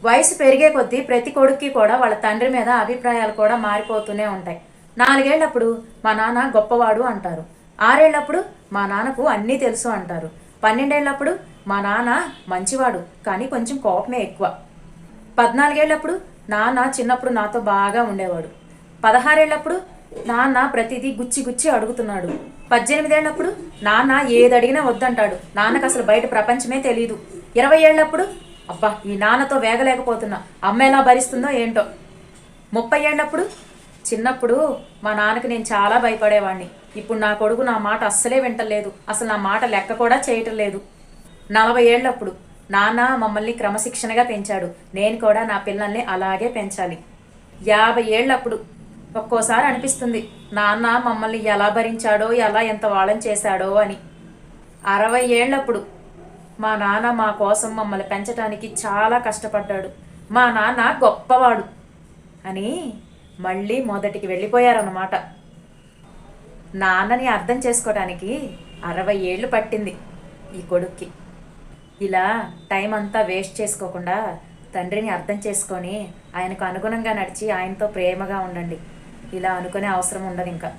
వయసు పెరిగే కొద్దీ ప్రతి కొడుక్కి కూడా వాళ్ళ తండ్రి మీద అభిప్రాయాలు కూడా మారిపోతూనే ఉంటాయి. 4 ఏళ్లప్పుడు మా నాన్న గొప్పవాడు అంటారు. 6 ఏళ్లప్పుడు మా నాన్నకు అన్నీ తెలుసు అంటారు. 12 ఏళ్లప్పుడు మా నాన్న మంచివాడు కానీ కొంచెం కోపమే ఎక్కువ. 14 ఏళ్లప్పుడు నాన్న చిన్నప్పుడు నాతో బాగా ఉండేవాడు. 16 ఏళ్లప్పుడు నాన్న ప్రతిదీ గుచ్చి గుచ్చి అడుగుతున్నాడు. 18 ఏళ్లప్పుడు నాన్న ఏది అడిగినా వద్దంటాడు. నాన్నకు అసలు బయట ప్రపంచమే తెలీదు. 20 ఏళ్లప్పుడు అబ్బా ఈ నాన్నతో వేగలేకపోతున్నా, అమ్మ ఎలా భరిస్తుందో ఏంటో. 30 ఏళ్లప్పుడు చిన్నప్పుడు మా నాన్నకి నేను చాలా భయపడేవాడిని. ఇప్పుడు నా కొడుకు నా మాట అస్సలే వింటలేదు, అసలు నా మాట లెక్క కూడా చేయటం లేదు. 40 ఏళ్లప్పుడు నాన్న మమ్మల్ని క్రమశిక్షణగా పెంచాడు, నేను కూడా నా పిల్లల్ని అలాగే పెంచాలి. 50 ఏళ్లప్పుడు ఒక్కోసారి అనిపిస్తుంది నాన్న మమ్మల్ని ఎలా భరించాడో, ఎలా ఎంత వాళ్ళని చేశాడో అని. 60 ఏళ్లప్పుడు మా నాన్న మా కోసం మమ్మల్ని పెంచడానికి చాలా కష్టపడ్డాడు, మా నాన్న గొప్పవాడు అని మళ్ళీ మొదటికి వెళ్ళిపోయారన్నమాట. నాన్నని అర్థం చేసుకోవడానికి 60 ఏళ్ళు పట్టింది ఈ కొడుక్కి. ఇలా టైం అంతా వేస్ట్ చేసుకోకుండా తండ్రిని అర్థం చేసుకొని ఆయనకు అనుగుణంగా నడిచి ఆయనతో ప్రేమగా ఉండండి. ఇలా అనుకునే అవసరం ఉండదు ఇంకా.